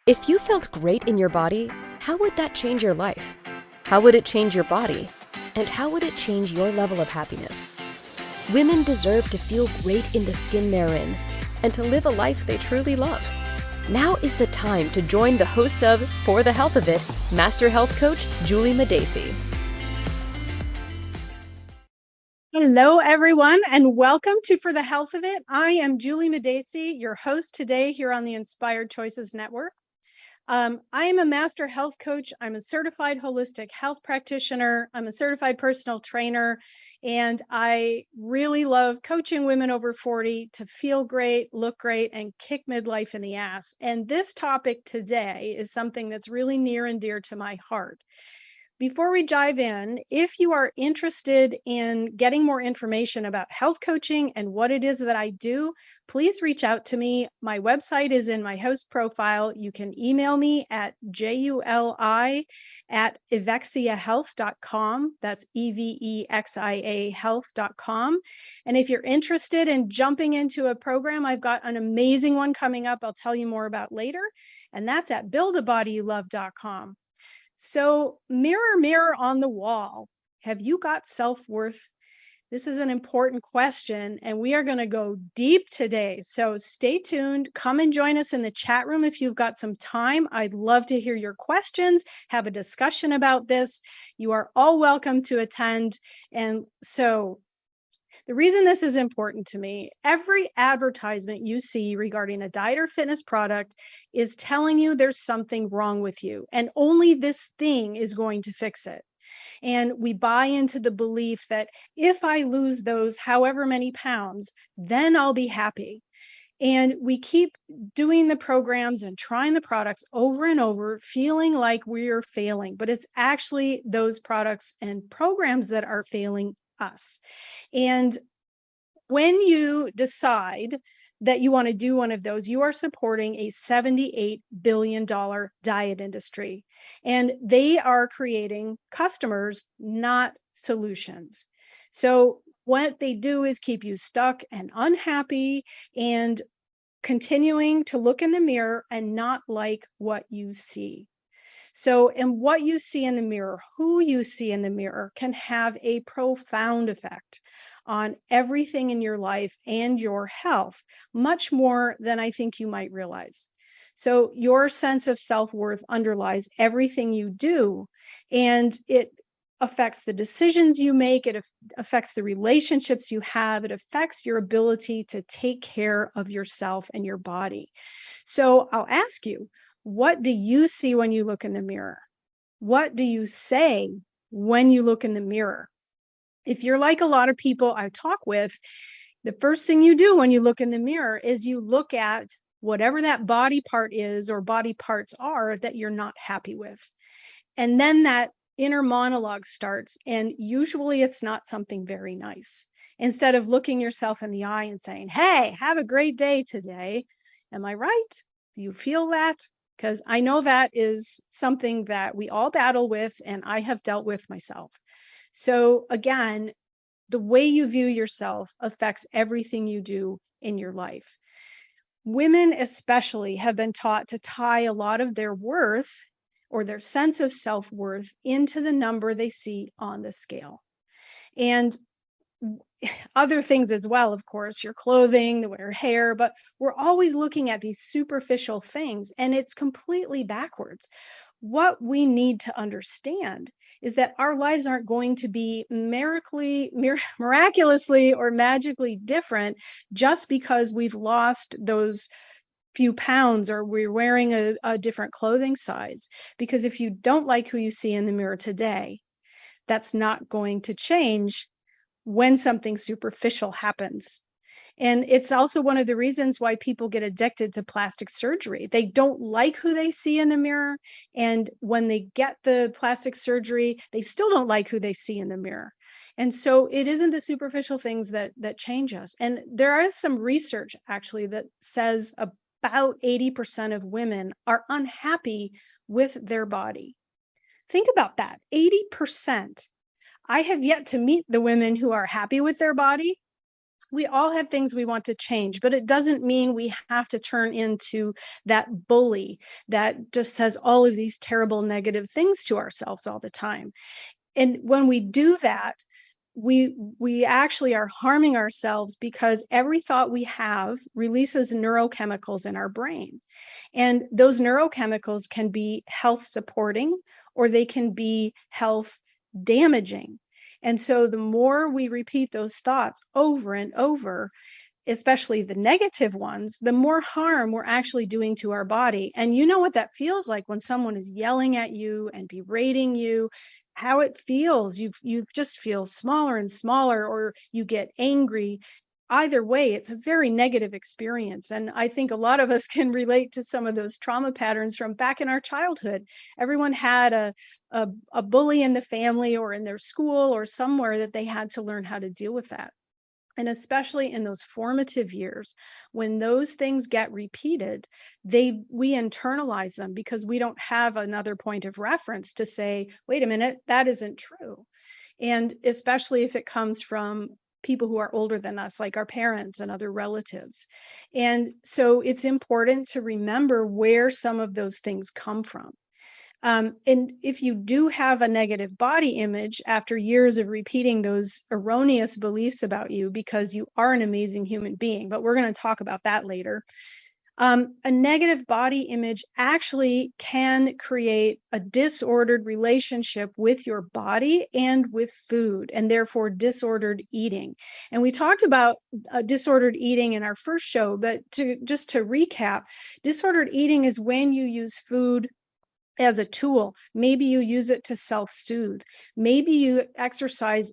If you felt great in your body, how would that change your life? How would it change your body? And how would it change your level of happiness? Women deserve to feel great in the skin they're in and to live a life they truly love. Now is the time to join the host of For the Health of It, Master Health Coach Juli Madacey. Hello, everyone, and welcome to For the Health of It. I am Juli Madacey, your host today here on the Inspired Choices Network. I am a master health coach. I'm a certified holistic health practitioner. I'm a certified personal trainer, and I really love coaching women over 40 to feel great, look great, and kick midlife in the ass. And this topic today is something that's really near and dear to my heart. Before we dive in, if you are interested in getting more information about health coaching and what it is that I do, please reach out to me. My website is in my host profile. You can email me at juli@evexiahealth.com. That's EVEXIA health.com. And if you're interested in jumping into a program, I've got an amazing one coming up I'll tell you more about later. And that's at buildabodyyoulove.com. So mirror, mirror on the wall, have you got self-worth? This is an important question, and we are going to go deep today. So stay tuned. Come and join us in the chat room if you've got some time. I'd love to hear your questions, have a discussion about this. You are all welcome to attend. And so the reason this is important to me, every advertisement you see regarding a diet or fitness product is telling you there's something wrong with you, and only this thing is going to fix it. And we buy into the belief that if I lose those however many pounds, then I'll be happy. And we keep doing the programs and trying the products over and over, feeling like we're failing, but it's actually those products and programs that are failing us. And when you decide that you want to do one of those, you are supporting a $78 billion diet industry, and they are creating customers, not solutions. So what they do is keep you stuck and unhappy and continuing to look in the mirror and not like what you see. So, and what you see in the mirror, who you see in the mirror can have a profound effect on everything in your life and your health, much more than I think you might realize. So your sense of self-worth underlies everything you do, and it affects the decisions you make, it affects the relationships you have, it affects your ability to take care of yourself and your body. So I'll ask you, what do you see when you look in the mirror? What do you say when you look in the mirror? If you're like a lot of people I talk with, the first thing you do when you look in the mirror is you look at whatever that body part is or body parts are that you're not happy with. And then that inner monologue starts, and usually it's not something very nice. Instead of looking yourself in the eye and saying, hey, have a great day today. Am I right? Do you feel that? Because I know that is something that we all battle with, and I have dealt with myself. So again, the way you view yourself affects everything you do in your life. Women especially have been taught to tie a lot of their worth or their sense of self-worth into the number they see on the scale. And other things as well, of course, your clothing, your hair, but we're always looking at these superficial things, and it's completely backwards. What we need to understand is that our lives aren't going to be miraculously or magically different just because we've lost those few pounds or we're wearing a different clothing size. Because if you don't like who you see in the mirror today, that's not going to change when something superficial happens. And it's also one of the reasons why people get addicted to plastic surgery. They don't like who they see in the mirror. And when they get the plastic surgery, they still don't like who they see in the mirror. And so it isn't the superficial things that change us. And there is some research actually that says about 80% of women are unhappy with their body. Think about that, 80%. I have yet to meet the women who are happy with their body. We all have things we want to change, but it doesn't mean we have to turn into that bully that just says all of these terrible negative things to ourselves all the time. And when we do that, we actually are harming ourselves, because every thought we have releases neurochemicals in our brain. And those neurochemicals can be health supporting, or they can be health damaging. And so the more we repeat those thoughts over and over, especially the negative ones, the more harm we're actually doing to our body. And you know what that feels like when someone is yelling at you and berating you, how it feels. You just feel smaller and smaller, or you get angry. Either way, it's a very negative experience. And I think a lot of us can relate to some of those trauma patterns from back in our childhood. Everyone had a bully in the family or in their school or somewhere that they had to learn how to deal with that. And especially in those formative years, when those things get repeated, we internalize them, because we don't have another point of reference to say, wait a minute, that isn't true. And especially if it comes from people who are older than us, like our parents and other relatives. And so it's important to remember where some of those things come from. And if you do have a negative body image after years of repeating those erroneous beliefs about you, because you are an amazing human being, but we're going to talk about that later. A negative body image actually can create a disordered relationship with your body and with food, and therefore disordered eating. And we talked about disordered eating in our first show, but just to recap, disordered eating is when you use food as a tool. Maybe you use it to self-soothe. Maybe you exercise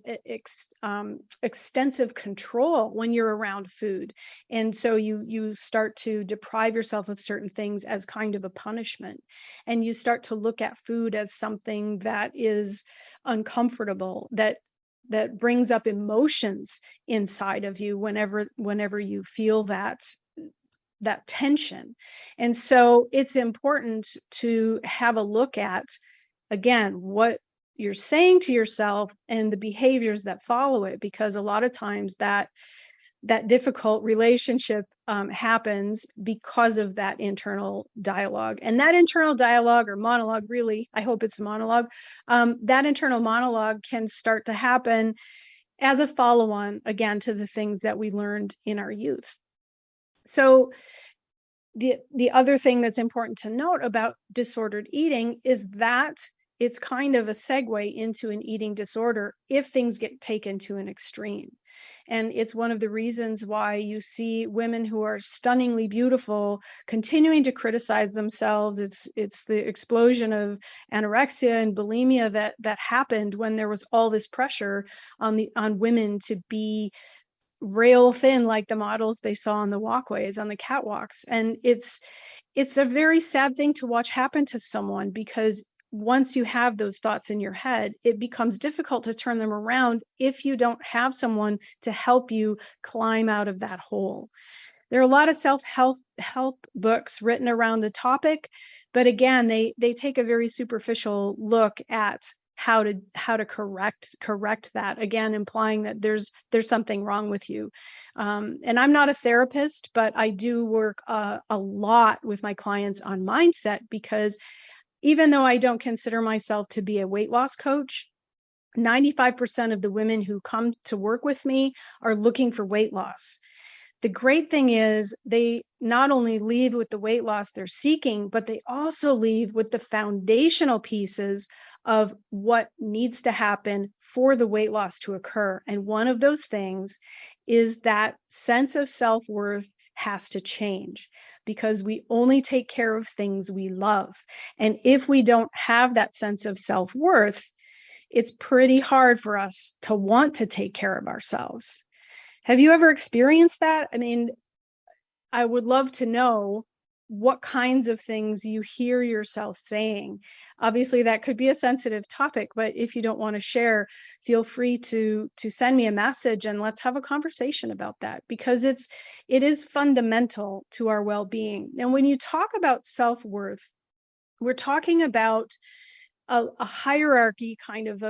extensive control when you're around food. And so you start to deprive yourself of certain things as kind of a punishment. And you start to look at food as something that is uncomfortable, that brings up emotions inside of you whenever you feel that tension. And so it's important to have a look at, again, what you're saying to yourself and the behaviors that follow it, because a lot of times that difficult relationship happens because of that internal dialogue. And that internal dialogue, or monologue, really, I hope it's a monologue, that internal monologue can start to happen as a follow-on, again, to the things that we learned in our youth. So the other thing that's important to note about disordered eating is that it's kind of a segue into an eating disorder if things get taken to an extreme. And it's one of the reasons why you see women who are stunningly beautiful continuing to criticize themselves. It's the explosion of anorexia and bulimia that happened when there was all this pressure on women to be rail thin like the models they saw on the walkways, on the catwalks. And it's a very sad thing to watch happen to someone, because once you have those thoughts in your head, it becomes difficult to turn them around if you don't have someone to help you climb out of that hole. There are a lot of self-help books written around the topic, but again, they take a very superficial look at how to correct that, again, implying that there's something wrong with you. And I'm not a therapist, but I do work a lot with my clients on mindset, because even though I don't consider myself to be a weight loss coach, 95% of the women who come to work with me are looking for weight loss. The great thing is they not only leave with the weight loss they're seeking, but they also leave with the foundational pieces of what needs to happen for the weight loss to occur. And one of those things is that sense of self-worth has to change, because we only take care of things we love. And if we don't have that sense of self-worth, it's pretty hard for us to want to take care of ourselves. Have you ever experienced that? I mean, I would love to know what kinds of things you hear yourself saying. Obviously, that could be a sensitive topic, but if you don't want to share, feel free to send me a message and let's have a conversation about that, because it is fundamental to our well-being. And when you talk about self-worth, we're talking about a hierarchy kind of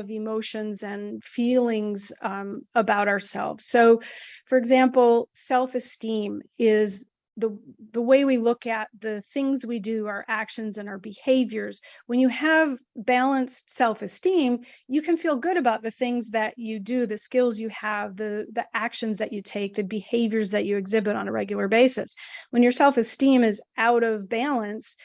emotions and feelings about ourselves. So, for example, self-esteem is the way we look at the things we do, our actions and our behaviors. When you have balanced self-esteem, you can feel good about the things that you do, the skills you have, the actions that you take, the behaviors that you exhibit on a regular basis. When your self-esteem is out of balance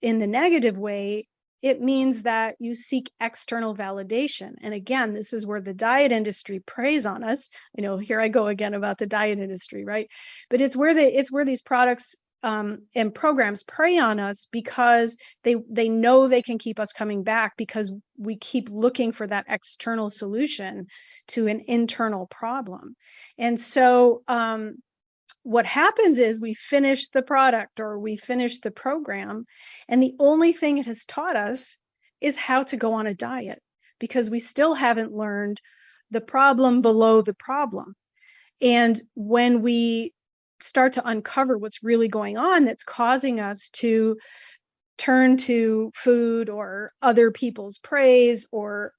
in the negative way, it means that you seek external validation. And again, this is where the diet industry preys on us. Here I go again about the diet industry, right? But it's where these products and programs prey on us, because they know they can keep us coming back, because we keep looking for that external solution to an internal problem. And so what happens is we finish the product or we finish the program, and the only thing it has taught us is how to go on a diet, because we still haven't learned the problem below the problem. And when we start to uncover what's really going on that's causing us to turn to food or other people's praise, or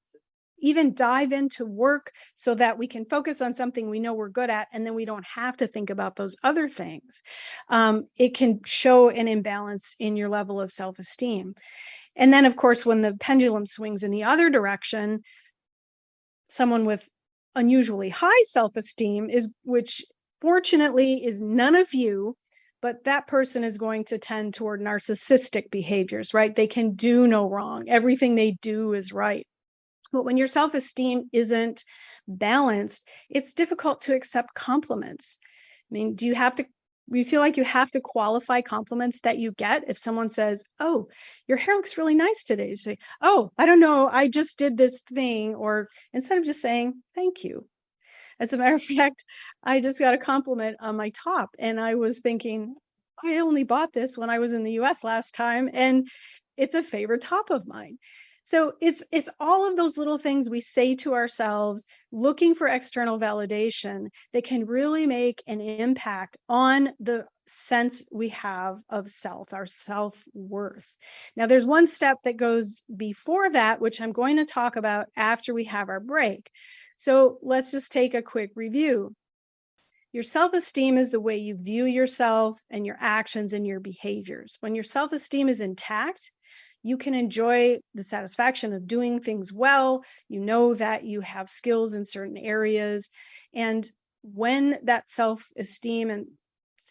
even dive into work so that we can focus on something we know we're good at, and then we don't have to think about those other things, it can show an imbalance in your level of self-esteem. And then, of course, when the pendulum swings in the other direction, someone with unusually high self-esteem, which fortunately is none of you, but that person is going to tend toward narcissistic behaviors, right? They can do no wrong. Everything they do is right. But when your self-esteem isn't balanced, it's difficult to accept compliments. I mean, do you feel like you have to qualify compliments that you get? If someone says, "Oh, your hair looks really nice today," you say, "Oh, I don't know, I just did this thing," or instead of just saying, "Thank you." As a matter of fact, I just got a compliment on my top, and I was thinking, I only bought this when I was in the US last time, and it's a favorite top of mine. So it's all of those little things we say to ourselves, looking for external validation, that can really make an impact on the sense we have of self, our self-worth. Now, there's one step that goes before that, which I'm going to talk about after we have our break. So let's just take a quick review. Your self-esteem is the way you view yourself and your actions and your behaviors. When your self-esteem is intact, you can enjoy the satisfaction of doing things well. You know that you have skills in certain areas. And when that self-esteem and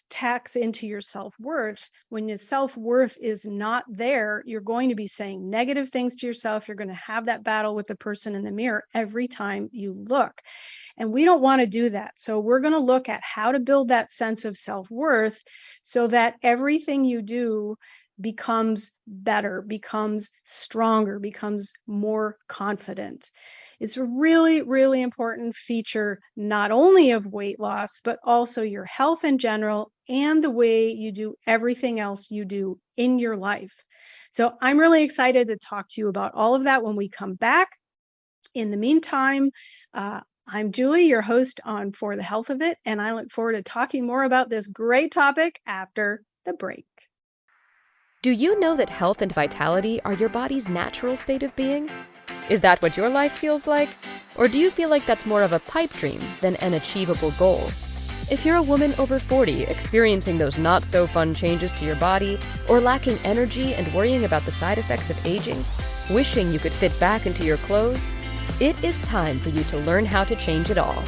taps into your self-worth, when your self-worth is not there, you're going to be saying negative things to yourself. You're going to have that battle with the person in the mirror every time you look. And we don't want to do that. So we're going to look at how to build that sense of self-worth so that everything you do becomes better, becomes stronger, becomes more confident. It's a really, really important feature, not only of weight loss, but also your health in general and the way you do everything else you do in your life. So I'm really excited to talk to you about all of that when we come back. In the meantime, I'm Julie, your host on For the Health of It, and I look forward to talking more about this great topic after the break. Do you know that health and vitality are your body's natural state of being? Is that what your life feels like? Or do you feel like that's more of a pipe dream than an achievable goal? If you're a woman over 40 experiencing those not-so-fun changes to your body, or lacking energy and worrying about the side effects of aging, wishing you could fit back into your clothes, it is time for you to learn how to change it all.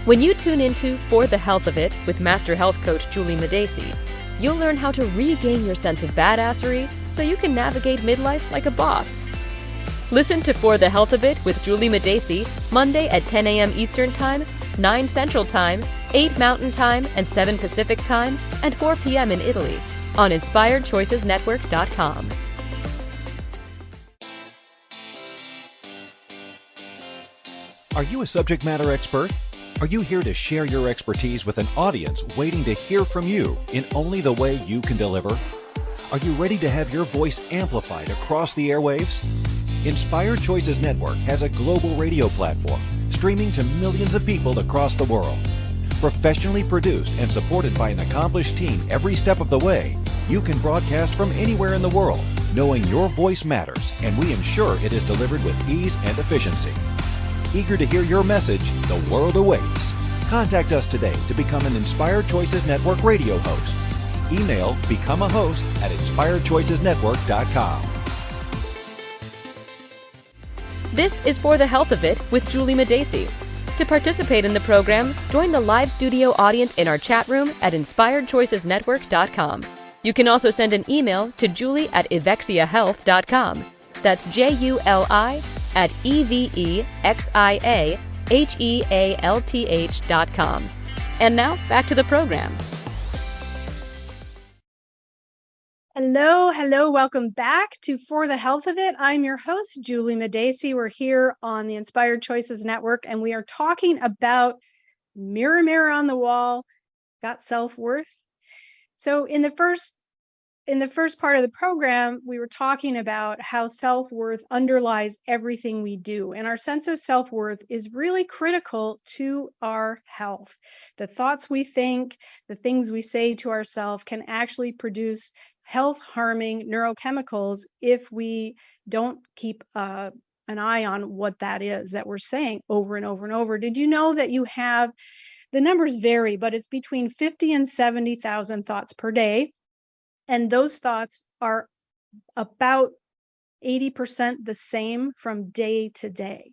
When you tune into For the Health of It with Master Health Coach Juli Madacey, you'll learn how to regain your sense of badassery so you can navigate midlife like a boss. Listen to For the Health of It with Juli Madacey Monday at 10 a.m. Eastern Time, 9 Central Time, 8 Mountain Time, and 7 Pacific Time, and 4 p.m. in Italy on InspiredChoicesNetwork.com. Are you a subject matter expert? Are you here to share your expertise with an audience waiting to hear from you in only the way you can deliver? Are you ready to have your voice amplified across the airwaves? Inspired Choices Network has a global radio platform streaming to millions of people across the world. Professionally produced and supported by an accomplished team every step of the way, you can broadcast from anywhere in the world, knowing your voice matters, and we ensure it is delivered with ease and efficiency. Eager to hear your message, the world awaits. Contact us today to become an Inspired Choices Network radio host. Email becomeahost@inspiredchoicesnetwork.com. This is For the Health of It with Juli Madacey. To participate in the program, join the live studio audience in our chat room at inspiredchoicesnetwork.com. You can also send an email to julie@evexiahealth.com. That's JULI@EVEXIAHEALTH.com. And now, back to the program. Hello, welcome back to For the Health of It. I'm your host, Juli Madacey. We're here on the Inspired Choices Network, and we are talking about mirror, mirror on the wall, got self-worth. So in the first part of the program, we were talking about how self-worth underlies everything we do. And our sense of self-worth is really critical to our health. The thoughts we think, the things we say to ourselves can actually produce health-harming neurochemicals if we don't keep an eye on what that is that we're saying over and over and over. Did you know that you have, the numbers vary, but it's between 50 and 70,000 thoughts per day. And those thoughts are about 80% the same from day to day.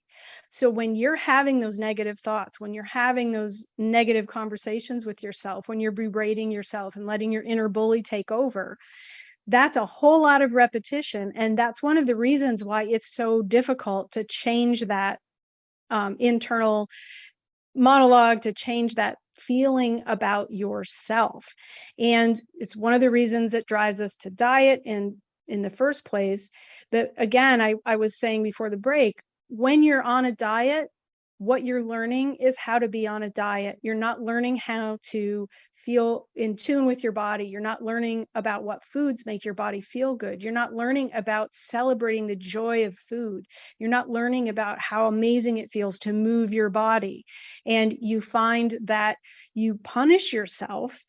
So when you're having those negative thoughts, when you're having those negative conversations with yourself, when you're berating yourself and letting your inner bully take over, that's a whole lot of repetition. And that's one of the reasons why it's so difficult to change that internal monologue, to change that feeling about yourself. And it's one of the reasons that drives us to diet in the first place. But again, I was saying before the break, when you're on a diet, what you're learning is how to be on a diet. You're not learning how to feel in tune with your body. You're not learning about what foods make your body feel good. You're not learning about celebrating the joy of food. You're not learning about how amazing it feels to move your body. And you find that you punish yourself,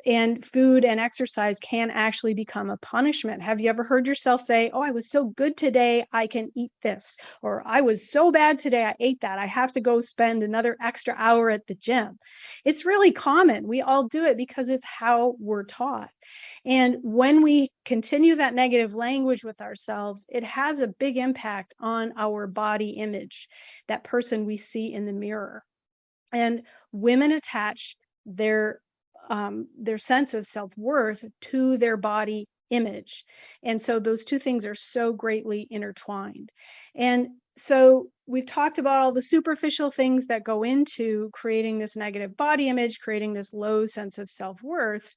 and food and exercise can actually become a punishment. Have you ever heard yourself say, oh, I was so good today, I can eat this, or I was so bad today, I ate that, I have to go spend another extra hour at the gym? It's really common. We all do it because it's how we're taught. And when we continue that negative language with ourselves, it has a big impact on our body image, that person we see in the mirror. And women attach their sense of self-worth to their body image. And so those two things are so greatly intertwined. And so we've talked about all the superficial things that go into creating this negative body image, creating this low sense of self-worth.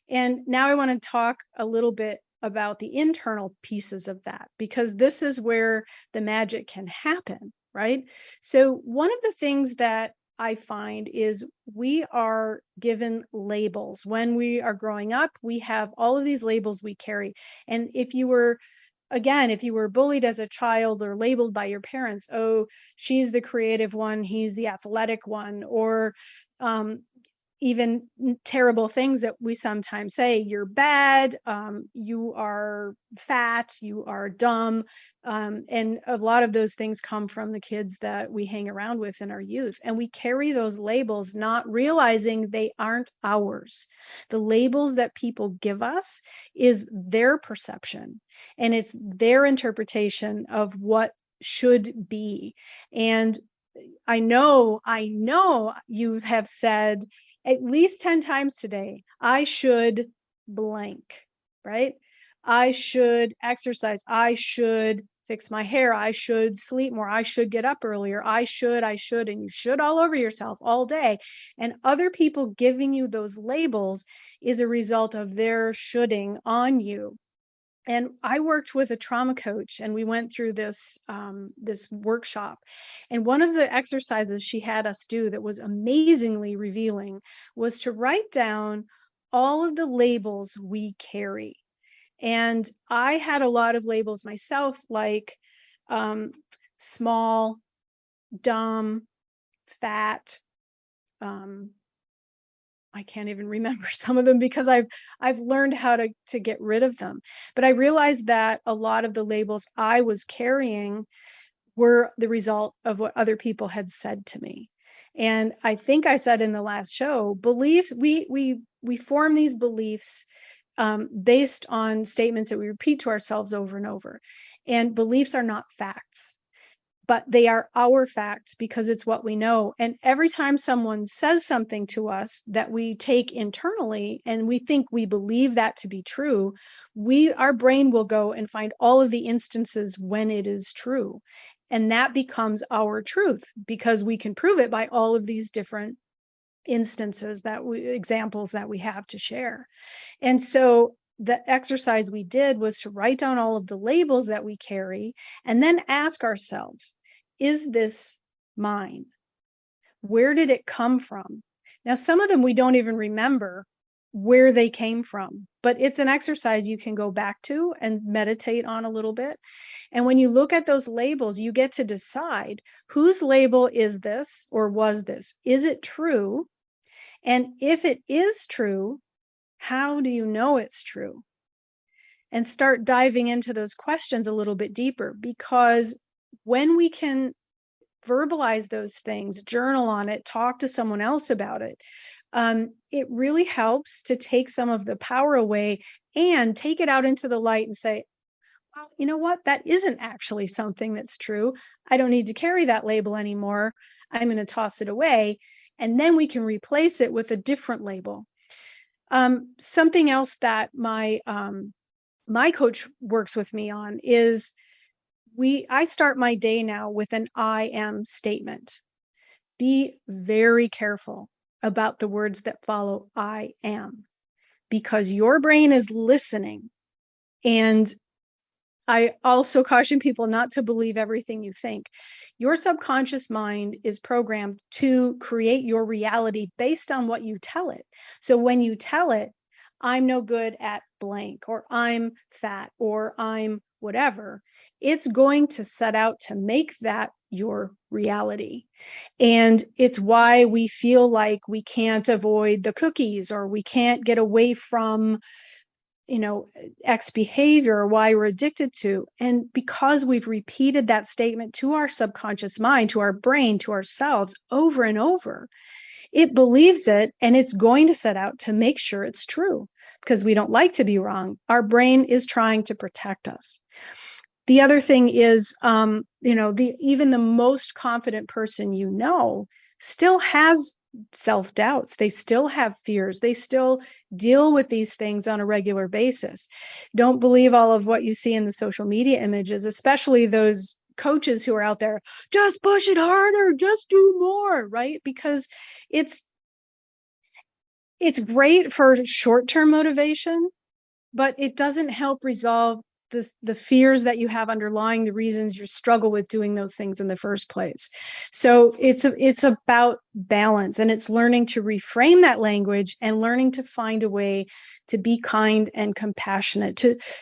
And now I want to talk a little bit about the internal pieces of that, because this is where the magic can happen, right? So one of the things that I find is we are given labels. When we are growing up, we have all of these labels we carry. And if you were bullied as a child or labeled by your parents, oh, she's the creative one, he's the athletic one, or even terrible things that we sometimes say, you're bad, you are fat, you are dumb. And a lot of those things come from the kids that we hang around with in our youth. And we carry those labels, not realizing they aren't ours. The labels that people give us is their perception, and it's their interpretation of what should be. And I know you have said at least 10 times today, I should blank, right? I should exercise. I should fix my hair. I should sleep more. I should get up earlier. I should, and you should all over yourself all day. And other people giving you those labels is a result of their shoulding on you. And I worked with a trauma coach, and we went through this workshop. And one of the exercises she had us do that was amazingly revealing was to write down all of the labels we carry. And I had a lot of labels myself, like small, dumb, fat, I can't even remember some of them because I've learned how to get rid of them. But I realized that a lot of the labels I was carrying were the result of what other people had said to me. And I think I said in the last show, beliefs, we form these beliefs based on statements that we repeat to ourselves over and over. And beliefs are not facts, but they are our facts because it's what we know. And every time someone says something to us that we take internally and we think we believe that to be true, our brain will go and find all of the instances when it is true. And that becomes our truth because we can prove it by all of these different instances examples that we have to share. And so the exercise we did was to write down all of the labels that we carry and then ask ourselves, is this mine? Where did it come from? Now, some of them we don't even remember where they came from, but it's an exercise you can go back to and meditate on a little bit. And when you look at those labels, you get to decide whose label is this or was this? Is it true? And if it is true, how do you know it's true? And start diving into those questions a little bit deeper, because when we can verbalize those things, journal on it, talk to someone else about it, it really helps to take some of the power away and take it out into the light and say, well, you know what? That isn't actually something that's true. I don't need to carry that label anymore. I'm going to toss it away. And then we can replace it with a different label. Something else that my coach works with me on is I start my day now with an I am statement. Be very careful about the words that follow I am, because your brain is listening. And I also caution people not to believe everything you think. Your subconscious mind is programmed to create your reality based on what you tell it. So when you tell it, I'm no good at blank, or I'm fat, or I'm whatever, it's going to set out to make that your reality. And it's why we feel like we can't avoid the cookies, or we can't get away from X behavior, or why we're addicted to. And because we've repeated that statement to our subconscious mind, to our brain, to ourselves over and over, it believes it, and it's going to set out to make sure it's true because we don't like to be wrong. Our brain is trying to protect us. The other thing is, even the most confident person still has self-doubts. They still have fears. They still deal with these things on a regular basis. Don't believe all of what you see in the social media images, especially those coaches who are out there, just push it harder, just do more, right? Because it's great for short-term motivation, but it doesn't help resolve the fears that you have underlying the reasons you struggle with doing those things in the first place. So it's about balance, and it's learning to reframe that language and learning to find a way to be kind and compassionate,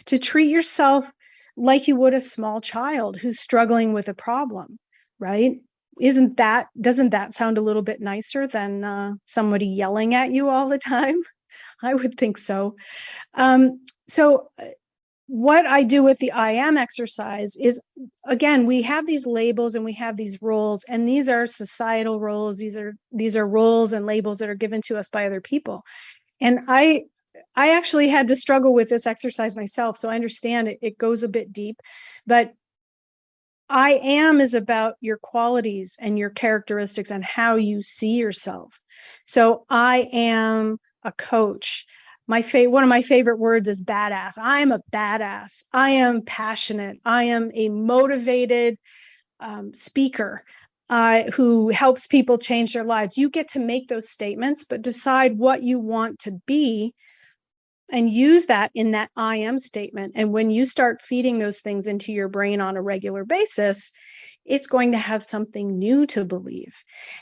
to treat yourself like you would a small child who's struggling with a problem, right? Doesn't that sound a little bit nicer than somebody yelling at you all the time? I would think so. So what I do with the I am exercise is, again, we have these labels and we have these roles, and these are societal roles. These are roles and labels that are given to us by other people. And I actually had to struggle with this exercise myself, so I understand it goes a bit deep, but I am is about your qualities and your characteristics and how you see yourself. So I am a coach. One of my favorite words is badass. I'm a badass. I am passionate. I am a motivated speaker who helps people change their lives. You get to make those statements, but decide what you want to be and use that in that I am statement. And when you start feeding those things into your brain on a regular basis, it's going to have something new to believe.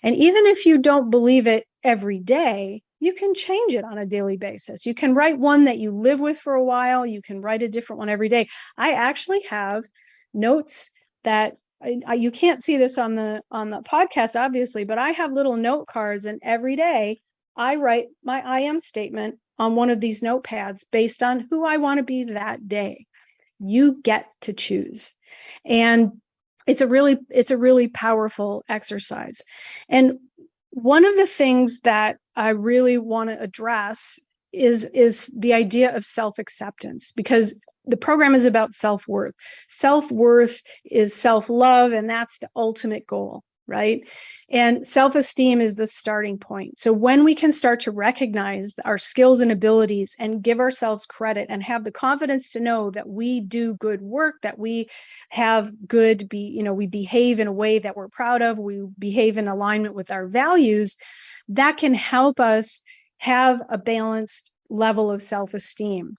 And even if you don't believe it every day, you can change it on a daily basis. You can write one that you live with for a while. You can write a different one every day. I actually have notes that you can't see this on the podcast, obviously, but I have little note cards, and every day I write my I am statement on one of these notepads based on who I want to be that day. You get to choose. And it's a really powerful exercise. And one of the things that I really want to address is the idea of self-acceptance, because the program is about self-worth. Self-worth is self-love, and that's the ultimate goal, right? And self-esteem is the starting point. So when we can start to recognize our skills and abilities and give ourselves credit and have the confidence to know that we do good work, that we have good, we behave in a way that we're proud of, we behave in alignment with our values, that can help us have a balanced level of self-esteem.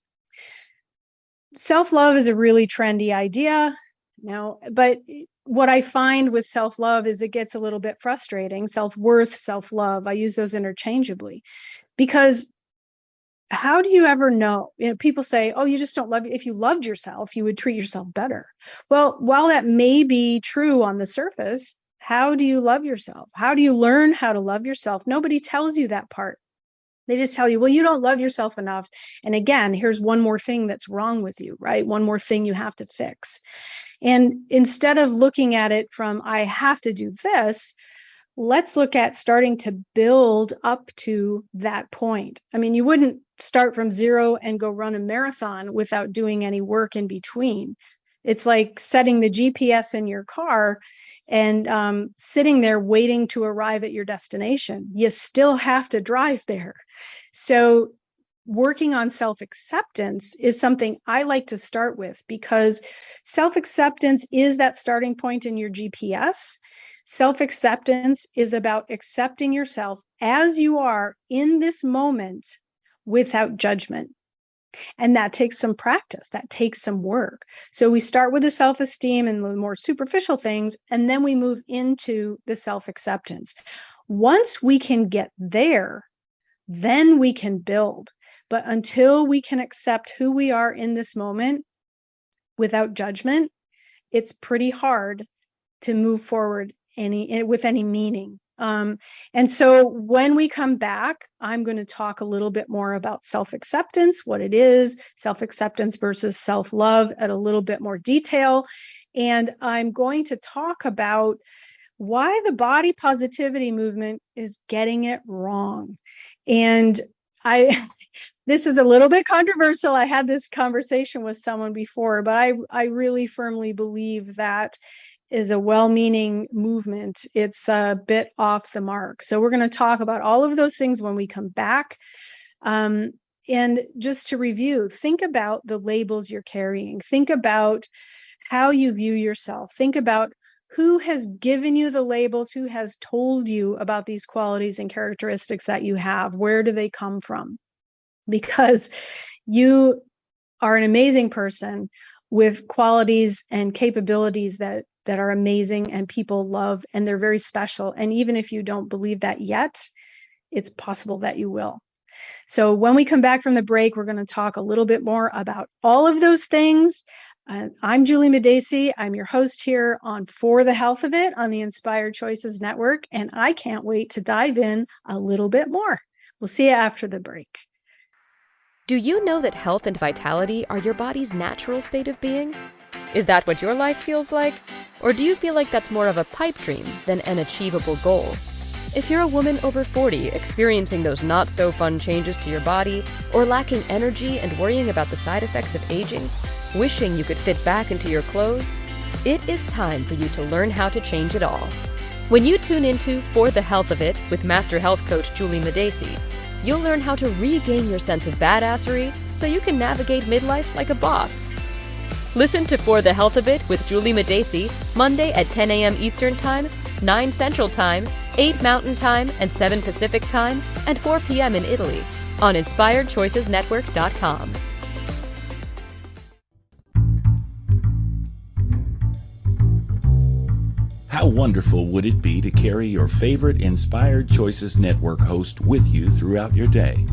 Self-love is a really trendy idea now, but what I find with self-love is it gets a little bit frustrating. Self-worth, self-love, I use those interchangeably, because how do you ever know? People say, oh, you just don't love you. If you loved yourself, you would treat yourself better. Well, while that may be true on the surface, how do you love yourself? How do you learn how to love yourself? Nobody tells you that part. They just tell you, well, you don't love yourself enough. And again, here's one more thing that's wrong with you, right? One more thing you have to fix. And instead of looking at it from, I have to do this, let's look at starting to build up to that point. I mean, you wouldn't start from zero and go run a marathon without doing any work in between. It's like setting the GPS in your car and sitting there waiting to arrive at your destination. You still have to drive there. So working on self-acceptance is something I like to start with, because self-acceptance is that starting point in your GPS. Self-acceptance is about accepting yourself as you are in this moment without judgment. And that takes some practice, that takes some work. So we start with the self-esteem and the more superficial things, and then we move into the self-acceptance. Once we can get there, then we can build. But until we can accept who we are in this moment without judgment, it's pretty hard to move forward with any meaning. And so when we come back, I'm going to talk a little bit more about self-acceptance, what it is, self-acceptance versus self-love at a little bit more detail. And I'm going to talk about why the body positivity movement is getting it wrong. And this is a little bit controversial. I had this conversation with someone before, but I really firmly believe that is a well-meaning movement. It's a bit off the mark. So we're going to talk about all of those things when we come back. And just to review, think about the labels you're carrying. Think about how you view yourself. Think about who has given you the labels, who has told you about these qualities and characteristics that you have. Where do they come from? Because you are an amazing person with qualities and capabilities that are amazing and people love, and they're very special. And even if you don't believe that yet, it's possible that you will. So when we come back from the break, we're going to talk a little bit more about all of those things. I'm Juli Madacey. I'm your host here on For the Health of It on the Inspired Choices Network, and I can't wait to dive in a little bit more. We'll see you after the break. Do you know that health and vitality are your body's natural state of being? Is that what your life feels like? Or do you feel like that's more of a pipe dream than an achievable goal? If you're a woman over 40 experiencing those not-so-fun changes to your body, or lacking energy and worrying about the side effects of aging, wishing you could fit back into your clothes, it is time for you to learn how to change it all. When you tune into For the Health of It with Master Health Coach Juli Madacey, you'll learn how to regain your sense of badassery so you can navigate midlife like a boss. Listen to For the Health of It with Juli Madacey, Monday at 10 a.m. Eastern Time, 9 Central Time, 8 Mountain Time, and 7 Pacific Time, and 4 p.m. in Italy on InspiredChoicesNetwork.com. How wonderful would it be to carry your favorite Inspired Choices Network host with you throughout your day?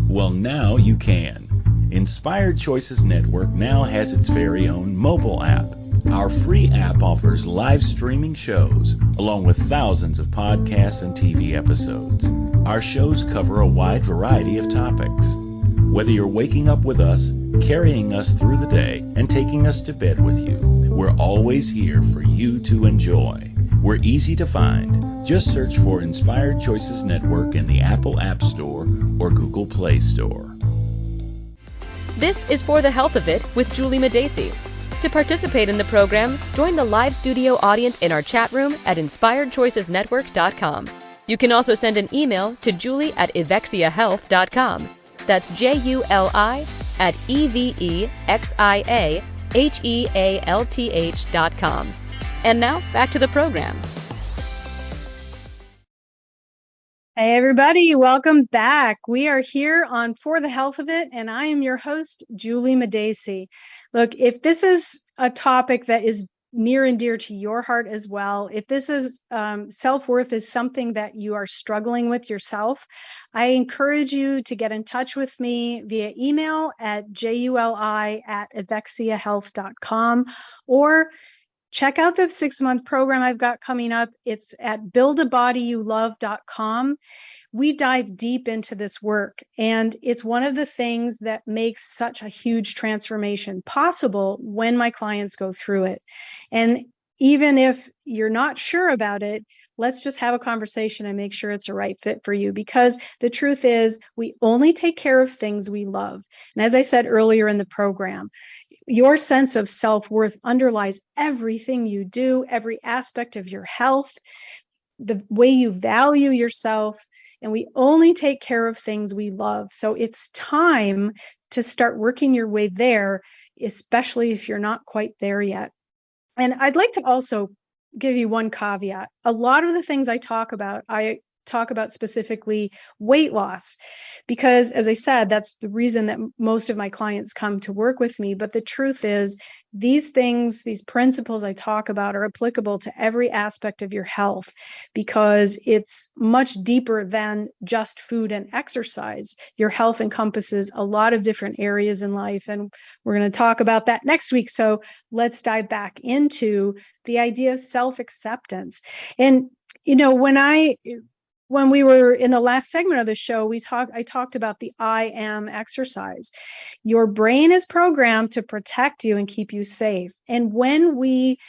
Well, now you can. Inspired Choices Network now has its very own mobile app. Our free app offers live streaming shows, along with thousands of podcasts and TV episodes. Our shows cover a wide variety of topics. Whether you're waking up with us, carrying us through the day, and taking us to bed with you, we're always here for you to enjoy. We're easy to find. Just search for Inspired Choices Network in the Apple App Store or Google Play Store. This is For the Health of It with Juli Madacey. To participate in the program, join the live studio audience in our chat room at inspiredchoicesnetwork.com. You can also send an email to julie@evexiahealth.com. That's JULI@EVEXIAHEALTH.com. And now, back to the program. Hey, everybody, welcome back. We are here on For the Health of It, and I am your host, Juli Madacey. Look, if this is a topic that is near and dear to your heart as well, if this is self-worth is something that you are struggling with yourself, I encourage you to get in touch with me via email at juli@evexiahealth.com or check out the 6-month program I've got coming up. It's at buildabodyyoulove.com. We dive deep into this work, and it's one of the things that makes such a huge transformation possible when my clients go through it. And even if you're not sure about it, let's just have a conversation and make sure it's a right fit for you, because the truth is we only take care of things we love. And as I said earlier in the program, your sense of self-worth underlies everything you do, every aspect of your health, the way you value yourself, and we only take care of things we love. So it's time to start working your way there, especially if you're not quite there yet. And I'd like to also give you one caveat. A lot of the things I talk about specifically weight loss, because as I said, that's the reason that most of my clients come to work with me. But the truth is, these things, these principles I talk about are applicable to every aspect of your health, because it's much deeper than just food and exercise. Your health encompasses a lot of different areas in life, and we're going to talk about that next week. So let's dive back into the idea of self-acceptance. And you know, when we were in the last segment of the show, I talked about the I am exercise. Your brain is programmed to protect you and keep you safe. And when we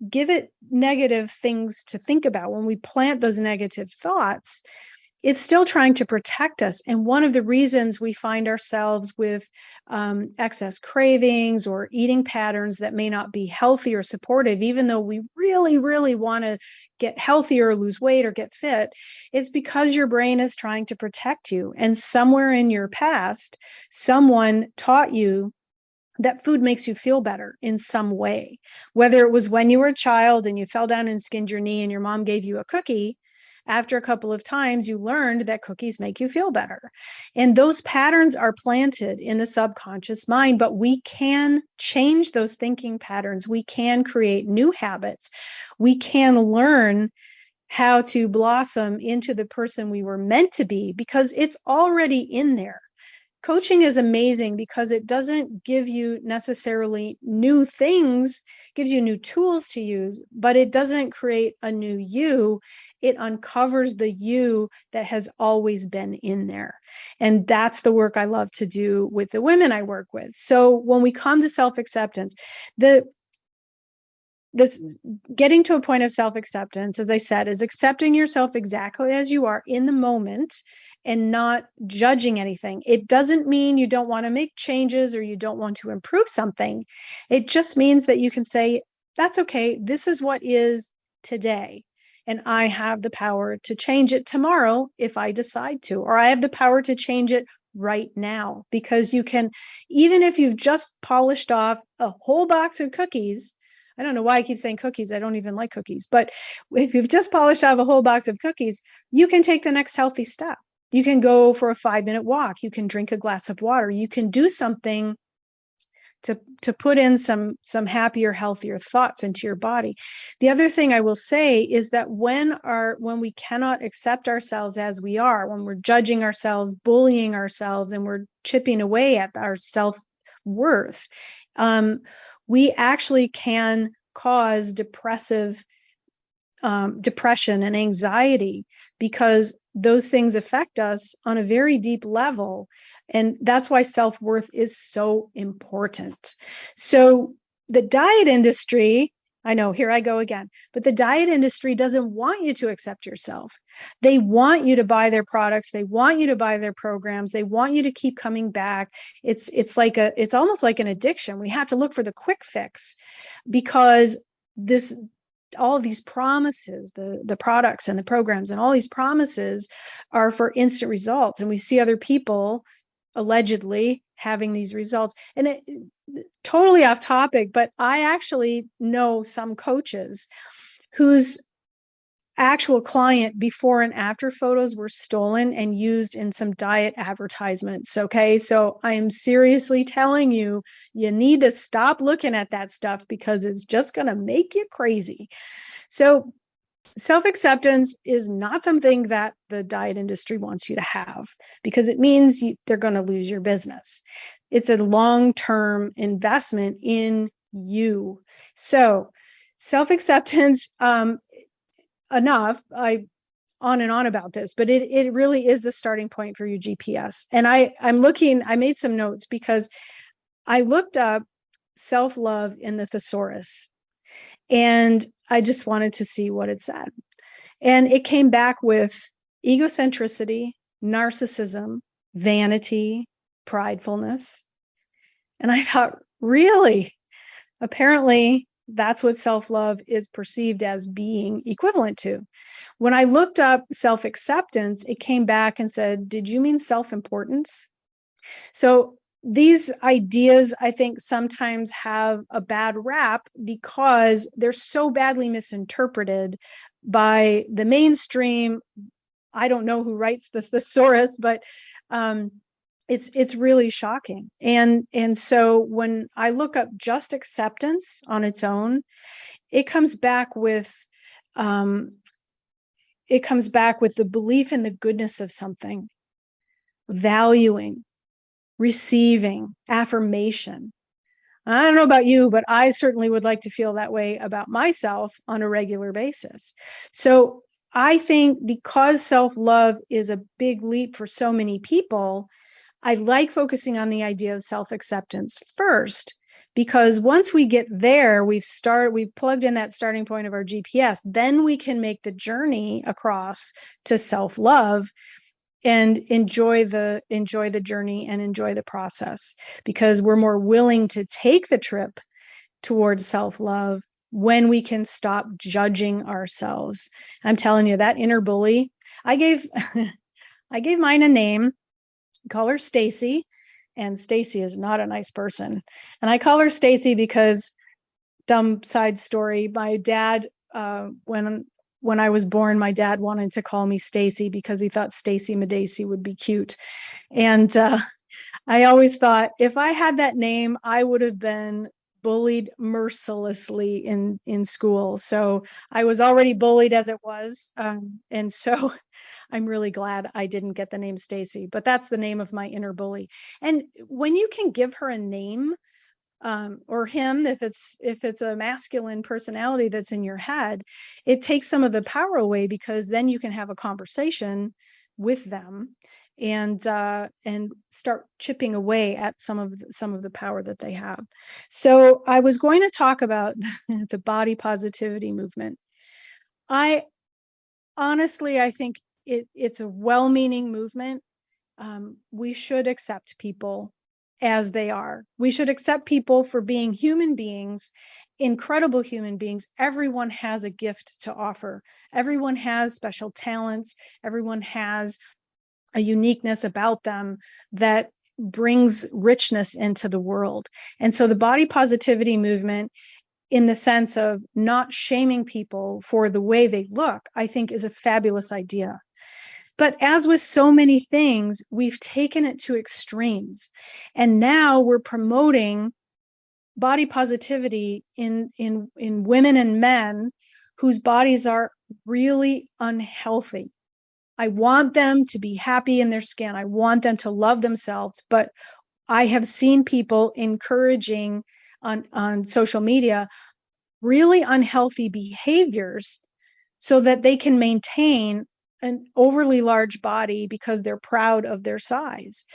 give it negative things to think about, when we plant those negative thoughts, it's still trying to protect us. And one of the reasons we find ourselves with excess cravings or eating patterns that may not be healthy or supportive, even though we really, really want to get healthier or lose weight or get fit, it's because your brain is trying to protect you. And somewhere in your past, someone taught you that food makes you feel better in some way, whether it was when you were a child and you fell down and skinned your knee and your mom gave you a cookie. After a couple of times, you learned that cookies make you feel better. And those patterns are planted in the subconscious mind, but we can change those thinking patterns. We can create new habits. We can learn how to blossom into the person we were meant to be, because it's already in there. Coaching is amazing because it doesn't give you necessarily new things, gives you new tools to use, but it doesn't create a new you. It uncovers the you that has always been in there. And that's the work I love to do with the women I work with. So when we come to self-acceptance, this getting to a point of self-acceptance, as I said, is accepting yourself exactly as you are in the moment and not judging anything. It doesn't mean you don't want to make changes or you don't want to improve something. It just means that you can say, that's okay. This is what is today. And I have the power to change it tomorrow if I decide to, or I have the power to change it right now, because you can, even if you've just polished off a whole box of cookies, I don't know why I keep saying cookies. I don't even like cookies. But if you've just polished off a whole box of cookies, you can take the next healthy step. You can go for a 5-minute walk. You can drink a glass of water. You can do something to put in some happier, healthier thoughts into your body. The other thing I will say is that when we cannot accept ourselves as we are, when we're judging ourselves, bullying ourselves, and we're chipping away at our self-worth, we actually can cause depression and anxiety, because those things affect us on a very deep level. And that's why self-worth is so important. So the diet industry, I know, here I go again, but the diet industry doesn't want you to accept yourself. They want you to buy their products. They want you to buy their programs. They want you to keep coming back. It's almost like an addiction. We have to look for the quick fix, because all of these promises, the products and the programs and all these promises are for instant results. And we see other people allegedly having these results. And totally off topic, but I actually know some coaches whose actual client before and after photos were stolen and used in some diet advertisements. Okay. So I am seriously telling you, you need to stop looking at that stuff, because it's just going to make you crazy. So self-acceptance is not something that the diet industry wants you to have, because it means they're going to lose your business. It's a long-term investment in you. So self-acceptance, enough, I on and on about this, but it really is the starting point for your GPS. And I made some notes, because I looked up self-love in the thesaurus, and I just wanted to see what it said. And it came back with egocentricity, narcissism, vanity, pridefulness. And I thought, really? Apparently, that's what self-love is perceived as being equivalent to. When I looked up self-acceptance, it came back and said, did you mean self-importance? So these ideas, I think, sometimes have a bad rap because they're so badly misinterpreted by the mainstream. I don't know who writes the thesaurus, but it's really shocking. And so when I look up just acceptance on its own, it comes back with the belief in the goodness of something, valuing, receiving, affirmation. I don't know about you, but I certainly would like to feel that way about myself on a regular basis. So I think because self-love is a big leap for so many people, I like focusing on the idea of self-acceptance first, because once we get there, we've plugged in that starting point of our GPS, then we can make the journey across to self-love and enjoy the journey and enjoy the process, because we're more willing to take the trip towards self-love when we can stop judging ourselves. I'm telling you, that inner bully, I gave mine a name. Call her Stacy, and Stacy is not a nice person. And I call her Stacy because, dumb side story, my dad, when I was born, my dad wanted to call me Stacy because he thought Juli Madacey would be cute. And I always thought, if I had that name, I would have been bullied mercilessly in school. So I was already bullied as it was. And so I'm really glad I didn't get the name Stacy, but that's the name of my inner bully. And when you can give her a name, or him, if it's a masculine personality that's in your head, it takes some of the power away, because then you can have a conversation with them and start chipping away at some of the power that they have. So I was going to talk about the body positivity movement. I think it's a well-meaning movement. We should accept people as they are. We should accept people for being human beings, incredible human beings. Everyone has a gift to offer. Everyone has special talents. Everyone has a uniqueness about them that brings richness into the world. And so the body positivity movement, in the sense of not shaming people for the way they look, I think is a fabulous idea. But as with so many things, we've taken it to extremes. And now we're promoting body positivity in women and men whose bodies are really unhealthy. I want them to be happy in their skin. I want them to love themselves. But I have seen people encouraging on social media really unhealthy behaviors so that they can maintain an overly large body because they're proud of their size.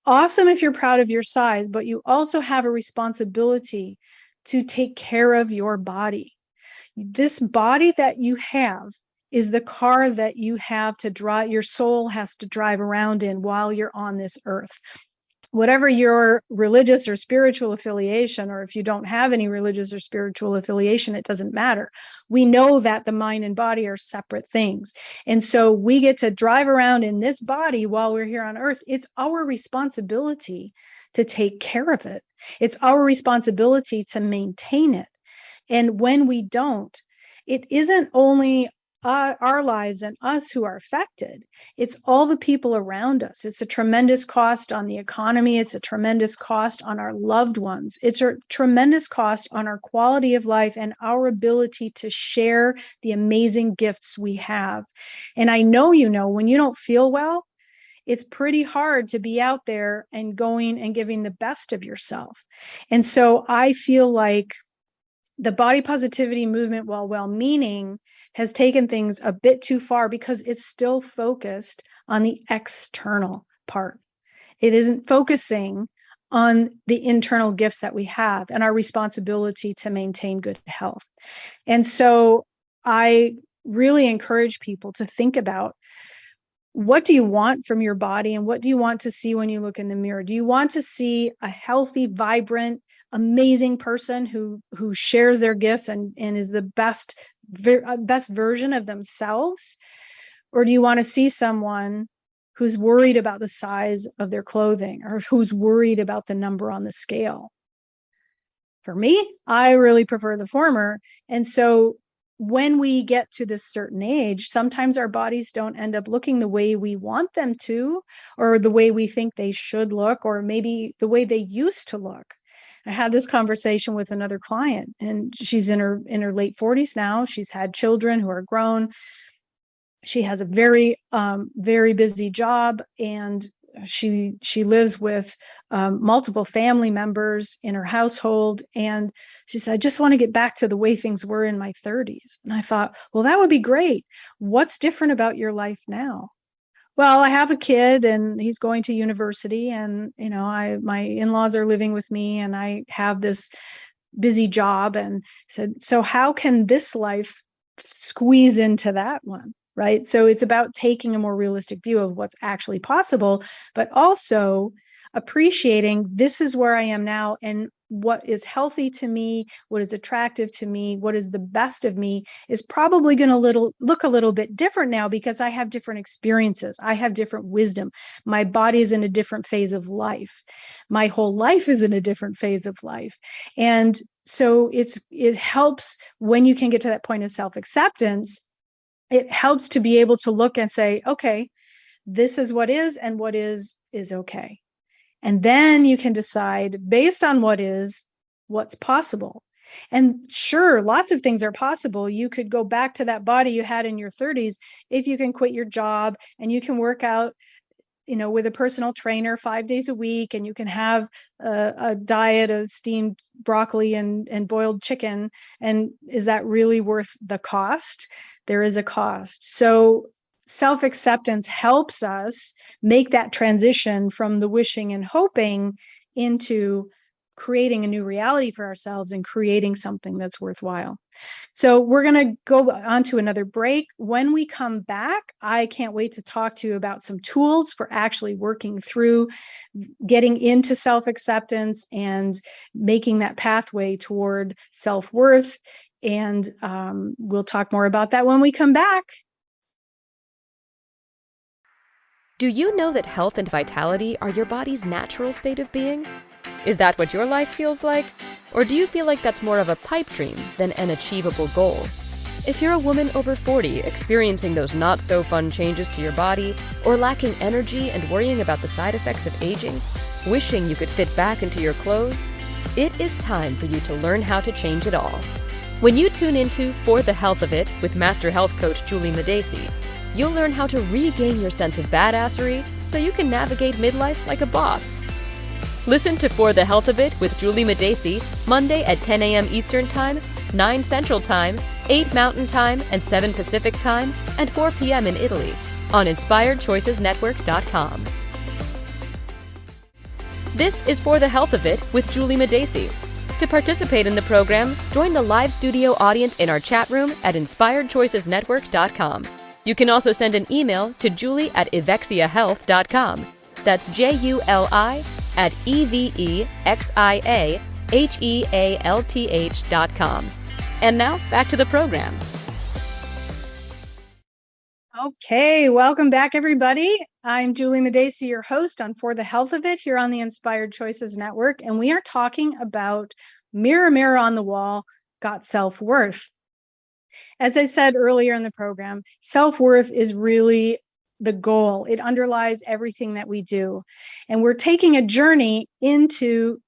Awesome if you're proud of your size, but you also have a responsibility to take care of your body. This body that you have is the car that you have to drive, your soul has to drive around in while you're on this earth. Whatever your religious or spiritual affiliation, or if you don't have any religious or spiritual affiliation, it doesn't matter. We know that the mind and body are separate things. And so we get to drive around in this body while we're here on earth. It's our responsibility to take care of it. It's our responsibility to maintain it. And when we don't, it isn't only our lives and us who are affected. It's all the people around us. It's a tremendous cost on the economy. It's a tremendous cost on our loved ones. It's a tremendous cost on our quality of life and our ability to share the amazing gifts we have. And I know, when you don't feel well, it's pretty hard to be out there and going and giving the best of yourself. And so I feel like the body positivity movement, while well-meaning, has taken things a bit too far because it's still focused on the external part. It isn't focusing on the internal gifts that we have and our responsibility to maintain good health. And so I really encourage people to think about, what do you want from your body and what do you want to see when you look in the mirror? Do you want to see a healthy, vibrant, amazing person who shares their gifts and is the best version of themselves? Or do you want to see someone who's worried about the size of their clothing or who's worried about the number on the scale? For me, I really prefer the former. And so when we get to this certain age, sometimes our bodies don't end up looking the way we want them to, or the way we think they should look, or maybe the way they used to look. I had this conversation with another client, and she's in her late 40s now. She's had children who are grown. She has a very, very busy job, and she lives with multiple family members in her household. And she said, I just want to get back to the way things were in my 30s. And I thought, well, that would be great. What's different about your life now? Well, I have a kid and he's going to university, and my in-laws are living with me, and I have this busy job. And said, so how can this life squeeze into that one? Right? So it's about taking a more realistic view of what's actually possible, but also appreciating this is where I am now, and what is healthy to me, what is attractive to me, what is the best of me is probably going to look a little bit different now because I have different experiences. I have different wisdom. My body is in a different phase of life. My whole life is in a different phase of life. And so it helps when you can get to that point of self-acceptance. It helps to be able to look and say, okay, this is what is, and what is okay. And then you can decide based on what is, what's possible. And sure, lots of things are possible. You could go back to that body you had in your 30s if you can quit your job and you can work out, with a personal trainer 5 days a week, and you can have a diet of steamed broccoli and boiled chicken. And is that really worth the cost? There is a cost. So self-acceptance helps us make that transition from the wishing and hoping into creating a new reality for ourselves and creating something that's worthwhile. So we're going to go on to another break. When we come back, I can't wait to talk to you about some tools for actually working through getting into self-acceptance and making that pathway toward self-worth. And we'll talk more about that when we come back. Do you know that health and vitality are your body's natural state of being? Is that what your life feels like? Or do you feel like that's more of a pipe dream than an achievable goal? If you're a woman over 40 experiencing those not-so-fun changes to your body, or lacking energy and worrying about the side effects of aging, wishing you could fit back into your clothes, it is time for you to learn how to change it all. When you tune into For the Health of It with Master Health Coach Juli Madacey, you'll learn how to regain your sense of badassery so you can navigate midlife like a boss. Listen to For the Health of It with Juli Madacey, Monday at 10 a.m. Eastern Time, 9 Central Time, 8 Mountain Time and 7 Pacific Time, and 4 p.m. in Italy on InspiredChoicesNetwork.com. This is For the Health of It with Juli Madacey. To participate in the program, join the live studio audience in our chat room at InspiredChoicesNetwork.com. You can also send an email to julie@evexiahealth.com. That's JULI@EVEXIAHEALTH.com. And now, back to the program. Okay, welcome back, everybody. I'm Juli Madacey, your host on For the Health of It here on the Inspired Choices Network, and we are talking about Mirror, Mirror on the Wall, Got Self-Worth. As I said earlier in the program, self-worth is really the goal. It underlies everything that we do. And we're taking a journey into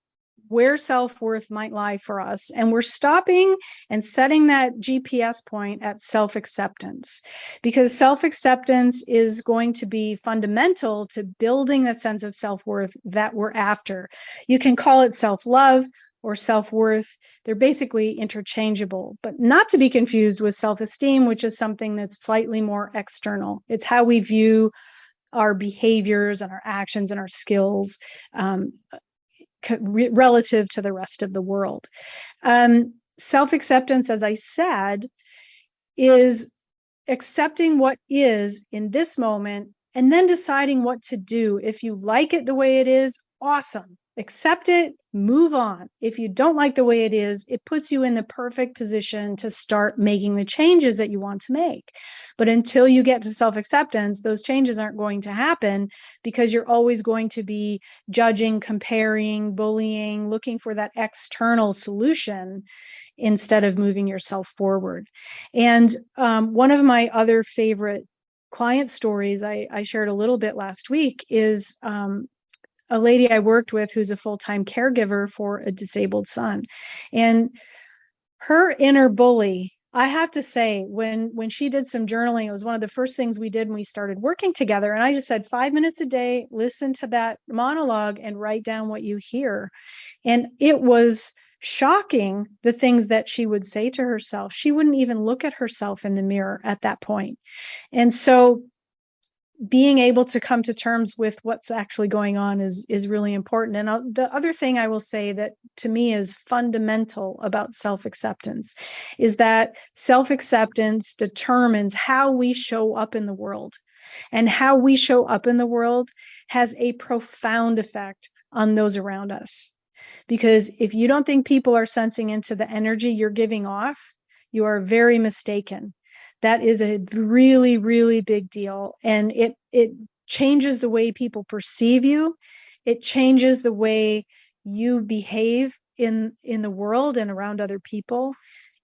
where self-worth might lie for us. And we're stopping and setting that GPS point at self-acceptance, because self-acceptance is going to be fundamental to building that sense of self-worth that we're after. You can call it self-love or self-worth. They're basically interchangeable, but not to be confused with self-esteem, which is something that's slightly more external. It's how we view our behaviors and our actions and our skills relative to the rest of the world. Self-acceptance, as I said, is accepting what is in this moment and then deciding what to do. If you like it the way it is, awesome. Accept it, move on. If you don't like the way it is, it puts you in the perfect position to start making the changes that you want to make. But until you get to self-acceptance, those changes aren't going to happen, because you're always going to be judging, comparing, bullying, looking for that external solution instead of moving yourself forward. And one of my other favorite client stories I shared a little bit last week is a lady I worked with who's a full-time caregiver for a disabled son. And her inner bully, I have to say, when she did some journaling, it was one of the first things we did when we started working together. And I just said, 5 minutes a day, listen to that monologue and write down what you hear. And it was shocking, the things that she would say to herself. She wouldn't even look at herself in the mirror at that point. And so being able to come to terms with what's actually going on is really important. And the other thing I will say that to me is fundamental about self-acceptance is that self-acceptance determines how we show up in the world. And how we show up in the world has a profound effect on those around us. Because if you don't think people are sensing into the energy you're giving off, you are very mistaken. That is a really, really big deal. And it changes the way people perceive you. It changes the way you behave in the world and around other people.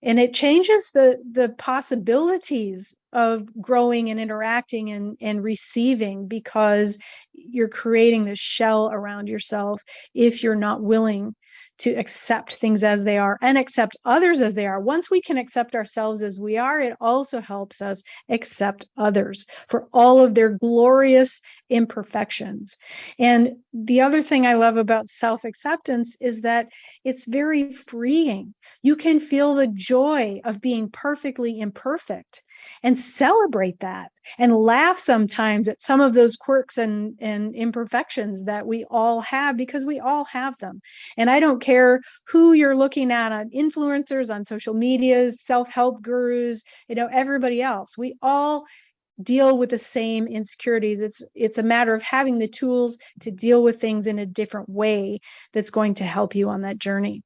And it changes the possibilities of growing and interacting and receiving, because you're creating this shell around yourself if you're not willing to accept things as they are and accept others as they are. Once we can accept ourselves as we are, it also helps us accept others for all of their glorious imperfections. And the other thing I love about self-acceptance is that it's very freeing. You can feel the joy of being perfectly imperfect and celebrate that and laugh sometimes at some of those quirks and imperfections that we all have, because we all have them. And I don't care who you're looking at on influencers, on social medias, self-help gurus, everybody else. We all deal with the same insecurities. It's a matter of having the tools to deal with things in a different way that's going to help you on that journey.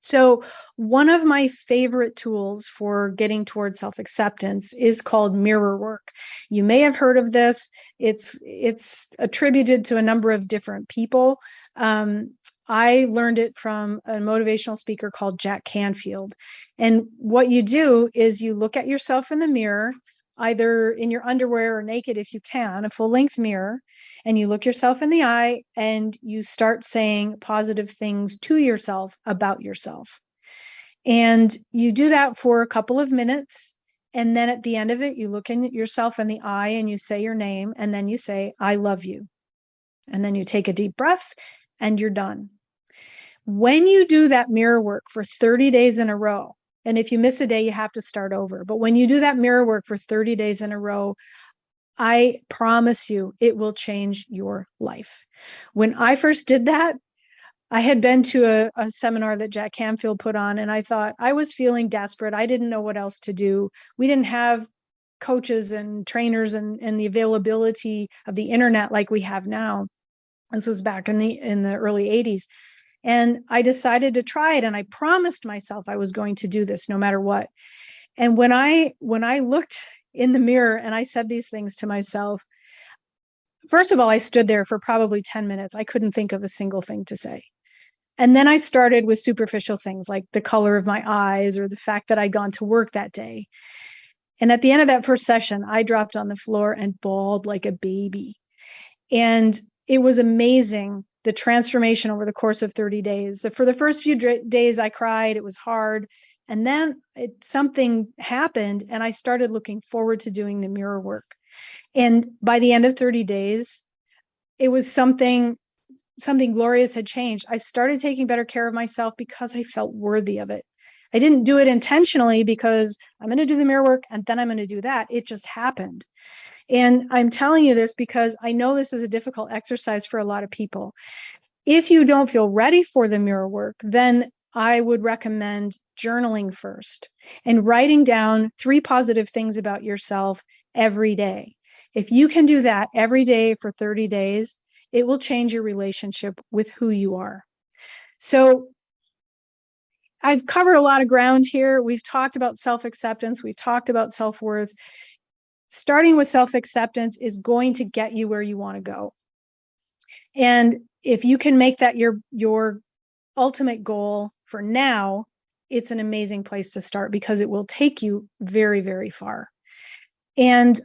So one of my favorite tools for getting towards self-acceptance is called mirror work. You may have heard of this. It's attributed to a number of different people. I learned it from a motivational speaker called Jack Canfield. And what you do is you look at yourself in the mirror, either in your underwear or naked if you can, a full-length mirror, and you look yourself in the eye and you start saying positive things to yourself about yourself. And you do that for a couple of minutes. And then at the end of it, you look in yourself in the eye and you say your name, and then you say, I love you. And then you take a deep breath and you're done. When you do that mirror work for 30 days in a row, And if you miss a day, you have to start over. But when you do that mirror work for 30 days in a row, I promise you, it will change your life. When I first did that, I had been to a seminar that Jack Canfield put on, and I thought I was feeling desperate. I didn't know what else to do. We didn't have coaches and trainers and the availability of the internet like we have now. This was back in the early 80s. And I decided to try it, and I promised myself I was going to do this no matter what. And when I looked in the mirror and I said these things to myself, first of all, I stood there for probably 10 minutes. I couldn't think of a single thing to say. And then I started with superficial things like the color of my eyes or the fact that I'd gone to work that day. And at the end of that first session, I dropped on the floor and bawled like a baby. And it was amazing, the transformation over the course of 30 days. For the first few days, I cried. It was hard. And then something happened, and I started looking forward to doing the mirror work. And by the end of 30 days, it was something glorious had changed. I started taking better care of myself because I felt worthy of it. I didn't do it intentionally because I'm going to do the mirror work and then I'm going to do that. It just happened. And I'm telling you this because I know this is a difficult exercise for a lot of people. If you don't feel ready for the mirror work, then I would recommend journaling first and writing down 3 positive things about yourself every day. If you can do that every day for 30 days, it will change your relationship with who you are. So I've covered a lot of ground here. We've talked about self-acceptance. We've talked about self-worth. Starting with self-acceptance is going to get you where you want to go. And if you can make that your ultimate goal for now, it's an amazing place to start because it will take you very, very far. And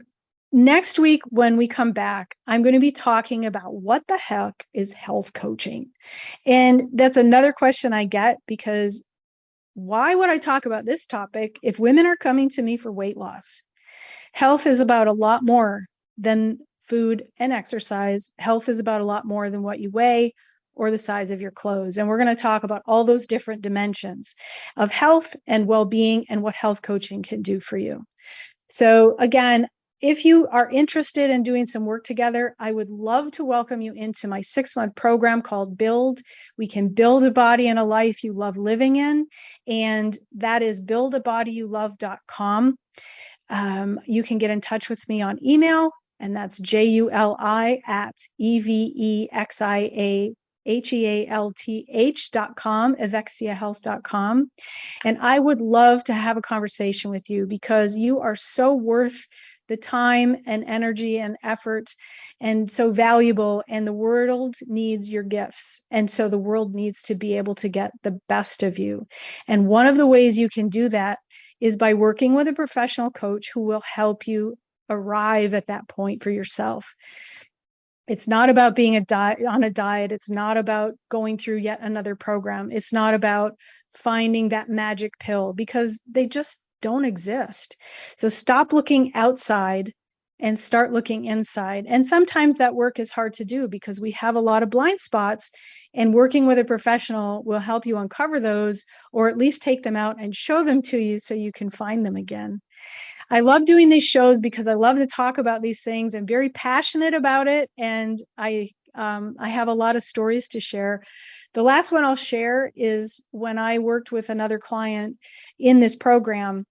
next week, when we come back, I'm going to be talking about what the heck is health coaching. And that's another question I get, because why would I talk about this topic if women are coming to me for weight loss? Health is about a lot more than food and exercise. Health is about a lot more than what you weigh or the size of your clothes. And we're going to talk about all those different dimensions of health and well-being and what health coaching can do for you. So again, if you are interested in doing some work together, I would love to welcome you into my 6-month program called Build. We can build a body and a life you love living in. And that is buildabodyyoulove.com. You can get in touch with me on email, and that's juli@evexiahealth.com, evexiahealth.com. And I would love to have a conversation with you because you are so worth the time and energy and effort and so valuable, and the world needs your gifts. And so the world needs to be able to get the best of you. And one of the ways you can do that is by working with a professional coach who will help you arrive at that point for yourself. It's not about being on a diet. It's not about going through yet another program. It's not about finding that magic pill, because they just don't exist. So stop looking outside and start looking inside. And sometimes that work is hard to do because we have a lot of blind spots, and working with a professional will help you uncover those, or at least take them out and show them to you so you can find them again. I love doing these shows because I love to talk about these things. I'm very passionate about it, and I have a lot of stories to share. The last one I'll share is when I worked with another client in this program.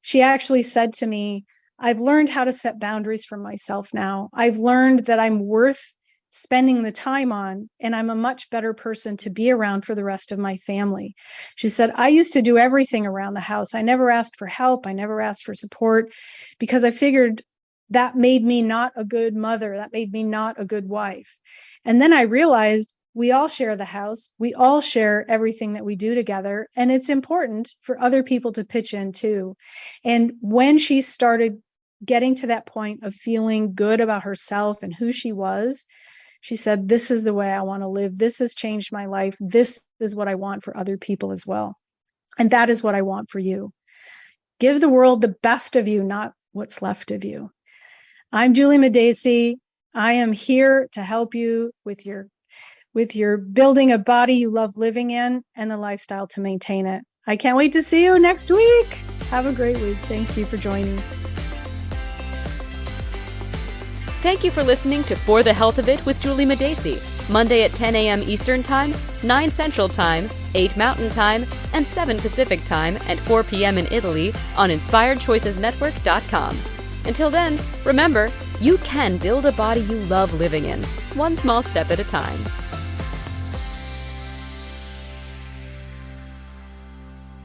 She actually said to me, I've learned how to set boundaries for myself now. I've learned that I'm worth spending the time on, and I'm a much better person to be around for the rest of my family. She said, I used to do everything around the house. I never asked for help. I never asked for support because I figured that made me not a good mother. That made me not a good wife. And then I realized we all share the house. We all share everything that we do together. And it's important for other people to pitch in too. And when she started getting to that point of feeling good about herself and who she was, she said, this is the way I want to live. This has changed my life. This is what I want for other people as well. And that is what I want for you. Give the world the best of you, not what's left of you. I'm Juli Madacey. I am here to help you with your building a body you love living in and the lifestyle to maintain it. I can't wait to see you next week. Have a great week. Thank you for joining. Thank you for listening to For the Health of It with Juli Madacey, Monday at 10 a.m. Eastern Time, 9 Central Time, 8 Mountain Time, and 7 Pacific Time at 4 p.m. in Italy on InspiredChoicesNetwork.com. Until then, remember, you can build a body you love living in, one small step at a time.